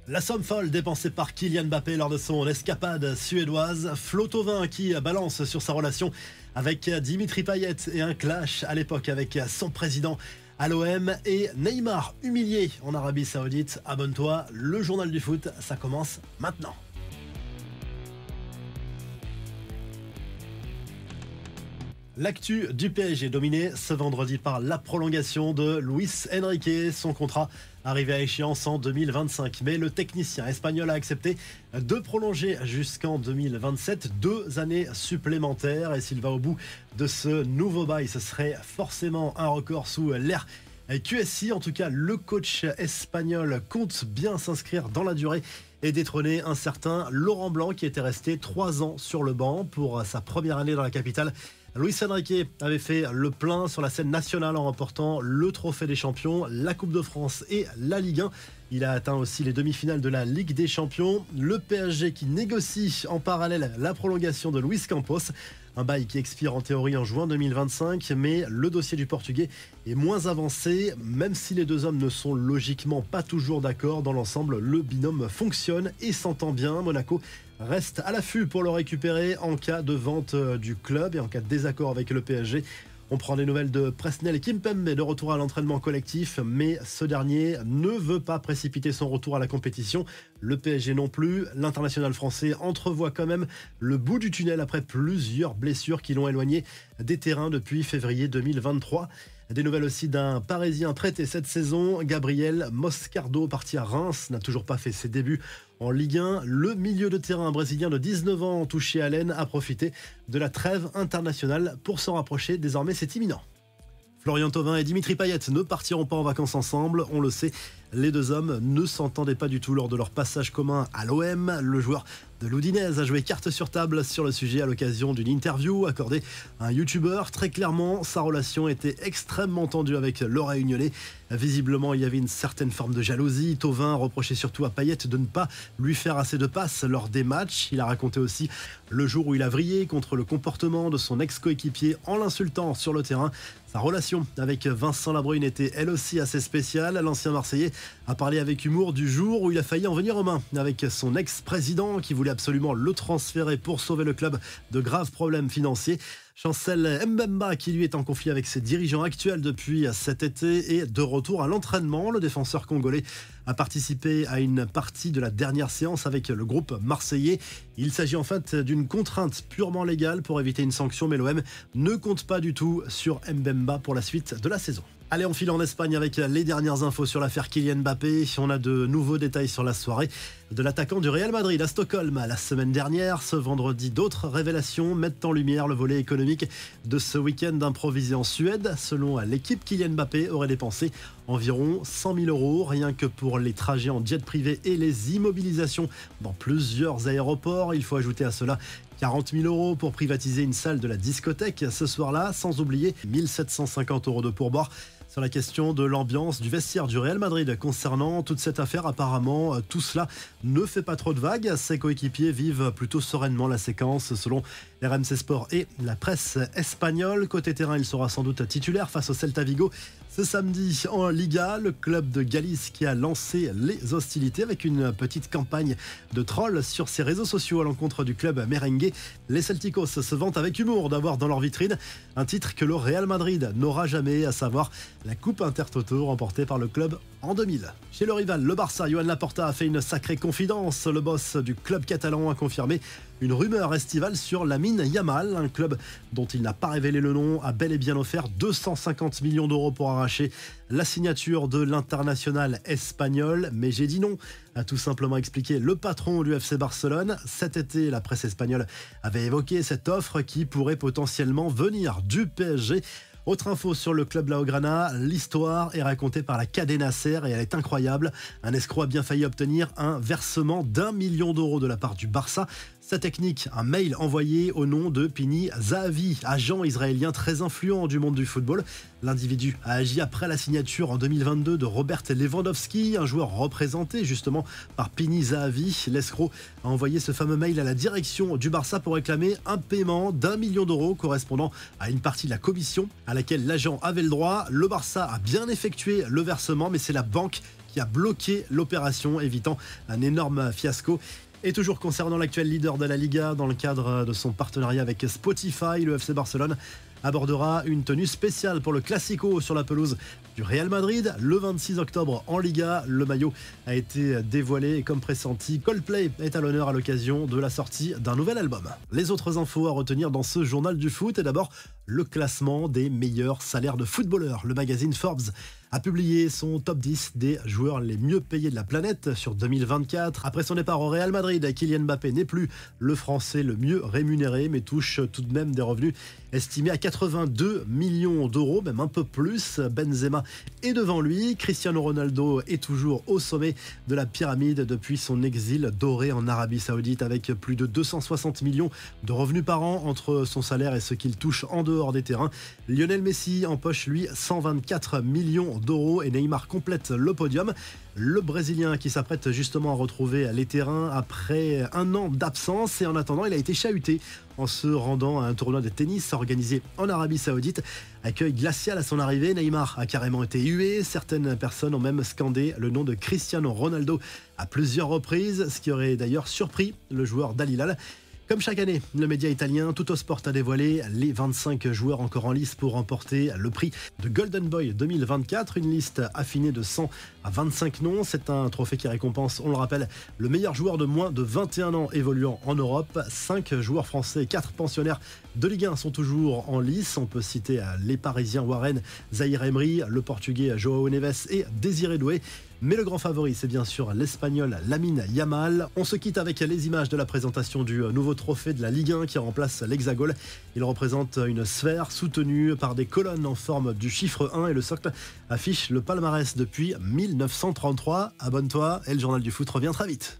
La somme folle dépensée par Kylian Mbappé lors de son escapade suédoise, Flo Thauvin qui balance sur sa relation avec Dimitri Payet et un clash à l'époque avec son président à l'OM et Neymar humilié en Arabie Saoudite. Abonne-toi, le journal du foot, ça commence maintenant. L'actu du PSG dominée ce vendredi par la prolongation de Luis Enrique. Son contrat arrivé à échéance en 2025. Mais le technicien espagnol a accepté de prolonger jusqu'en 2027, 2 années supplémentaires. Et s'il va au bout de ce nouveau bail, ce serait forcément un record sous l'ère QSI. En tout cas, le coach espagnol compte bien s'inscrire dans la durée et détrôner un certain Laurent Blanc qui était resté 3 ans sur le banc pour sa première année dans la capitale. Luis Enrique avait fait le plein sur la scène nationale en remportant le trophée des champions, la Coupe de France et la Ligue 1. Il a atteint aussi les demi-finales de la Ligue des champions. Le PSG qui négocie en parallèle la prolongation de Luis Campos. Un bail qui expire en théorie en juin 2025, mais le dossier du Portugais est moins avancé. Même si les deux hommes ne sont logiquement pas toujours d'accord, dans l'ensemble, le binôme fonctionne et s'entend bien. Monaco reste à l'affût pour le récupérer en cas de vente du club et en cas de désaccord avec le PSG. On prend des nouvelles de Presnel Kimpembe de retour à l'entraînement collectif, mais ce dernier ne veut pas précipiter son retour à la compétition. Le PSG non plus. L'international français entrevoit quand même le bout du tunnel après plusieurs blessures qui l'ont éloigné des terrains depuis février 2023. Des nouvelles aussi d'un Parisien prêté cette saison, Gabriel Moscardo, parti à Reims, n'a toujours pas fait ses débuts en Ligue 1. Le milieu de terrain brésilien de 19 ans, touché à l'aine, a profité de la trêve internationale pour s'en rapprocher. Désormais, c'est imminent. Florian Thauvin et Dimitri Payet ne partiront pas en vacances ensemble, on le sait. Les deux hommes ne s'entendaient pas du tout lors de leur passage commun à l'OM. Le joueur de l'Udinese a joué carte sur table sur le sujet à l'occasion d'une interview accordée à un youtubeur. Très clairement, sa relation était extrêmement tendue avec le Réunionnais. Visiblement, il y avait une certaine forme de jalousie. Thauvin reprochait surtout à Payet de ne pas lui faire assez de passes lors des matchs. Il a raconté aussi le jour où il a vrillé contre le comportement de son ex-coéquipier en l'insultant sur le terrain. Sa relation avec Vincent Labrune était elle aussi assez spéciale. L'ancien Marseillais a parlé avec humour du jour où il a failli en venir aux mains avec son ex-président qui voulait absolument le transférer pour sauver le club de graves problèmes financiers. Chancel Mbemba, qui lui est en conflit avec ses dirigeants actuels depuis cet été, est de retour à l'entraînement. Le défenseur congolais a participé à une partie de la dernière séance avec le groupe marseillais. Il s'agit en fait d'une contrainte purement légale pour éviter une sanction, mais l'OM ne compte pas du tout sur Mbemba pour la suite de la saison. Allez, on file en Espagne avec les dernières infos sur l'affaire Kylian Mbappé. On a de nouveaux détails sur la soirée de l'attaquant du Real Madrid à Stockholm la semaine dernière. Ce vendredi, d'autres révélations mettent en lumière le volet économique de ce week-end improvisé en Suède. Selon l'équipe, Kylian Mbappé aurait dépensé environ 100 000 euros rien que pour les trajets en jet privé et les immobilisations dans plusieurs aéroports. Il faut ajouter à cela 40 000 euros pour privatiser une salle de la discothèque ce soir-là, sans oublier 1 750 euros de pourboire. Sur la question de l'ambiance du vestiaire du Real Madrid concernant toute cette affaire, apparemment tout cela ne fait pas trop de vagues. Ses coéquipiers vivent plutôt sereinement la séquence selon RMC Sport et la presse espagnole. Côté terrain, il sera sans doute titulaire face au Celta Vigo ce samedi en Liga. Le club de Galice qui a lancé les hostilités avec une petite campagne de trolls sur ses réseaux sociaux à l'encontre du club merengue. Les Celticos se vantent avec humour d'avoir dans leur vitrine un titre que le Real Madrid n'aura jamais, à savoir la Coupe Intertoto remportée par le club en 2000. Chez le rival, le Barça, Joan Laporta a fait une sacrée confidence. Le boss du club catalan a confirmé une rumeur estivale sur Lamine Yamal. Un club dont il n'a pas révélé le nom a bel et bien offert 250 millions d'euros pour arracher la signature de l'international espagnol. Mais j'ai dit non, a tout simplement expliqué le patron du FC Barcelone. Cet été, la presse espagnole avait évoqué cette offre qui pourrait potentiellement venir du PSG. Autre info sur le club Blaugrana, l'histoire est racontée par la Cadena Ser et elle est incroyable. Un escroc a bien failli obtenir un versement d'1 million d'euros de la part du Barça. Sa technique, un mail envoyé au nom de Pini Zahavi, agent israélien très influent du monde du football. L'individu a agi après la signature en 2022 de Robert Lewandowski, un joueur représenté justement par Pini Zahavi. L'escroc a envoyé ce fameux mail à la direction du Barça pour réclamer un paiement d'1 million d'euros correspondant à une partie de la commission à laquelle l'agent avait le droit. Le Barça a bien effectué le versement, mais c'est la banque qui qui a bloqué l'opération, évitant un énorme fiasco. Et toujours concernant l'actuel leader de la Liga, dans le cadre de son partenariat avec Spotify, le FC Barcelone abordera une tenue spéciale pour le Classico sur la pelouse du Real Madrid le 26 octobre en Liga. Le maillot a été dévoilé et comme pressenti, Coldplay est à l'honneur à l'occasion de la sortie d'un nouvel album. Les autres infos à retenir dans ce journal du foot est d'abord le classement des meilleurs salaires de footballeurs. Le magazine Forbes a publié son top 10 des joueurs les mieux payés de la planète sur 2024. Après son départ au Real Madrid, Kylian Mbappé n'est plus le Français le mieux rémunéré, mais touche tout de même des revenus estimés à 82 millions d'euros, même un peu plus. Benzema est devant lui. Cristiano Ronaldo est toujours au sommet de la pyramide depuis son exil doré en Arabie Saoudite, avec plus de 260 millions de revenus par an entre son salaire et ce qu'il touche en dehors des terrains. Lionel Messi empoche lui 124 millions d'euros et Neymar complète le podium. Le Brésilien qui s'apprête justement à retrouver les terrains après un an d'absence, et en attendant il a été chahuté en se rendant à un tournoi de tennis organisé en Arabie Saoudite. Accueil glacial à son arrivée, Neymar a carrément été hué. Certaines personnes ont même scandé le nom de Cristiano Ronaldo à plusieurs reprises, ce qui aurait d'ailleurs surpris le joueur d'Al Hilal. Comme chaque année, le média italien Tuttosport a dévoilé les 25 joueurs encore en lice pour remporter le prix de Golden Boy 2024. Une liste affinée de 100 à 25 noms. C'est un trophée qui récompense, on le rappelle, le meilleur joueur de moins de 21 ans évoluant en Europe. 5 joueurs français et 4 pensionnaires de Ligue 1 sont toujours en lice. On peut citer les Parisiens Warren, Zahir Emery, le Portugais João Neves et Désiré Doué. Mais le grand favori, c'est bien sûr l'Espagnol Lamine Yamal. On se quitte avec les images de la présentation du nouveau trophée de la Ligue 1 qui remplace l'Hexagone. Il représente une sphère soutenue par des colonnes en forme du chiffre 1 et le socle affiche le palmarès depuis 1933. Abonne-toi et le journal du foot revient très vite.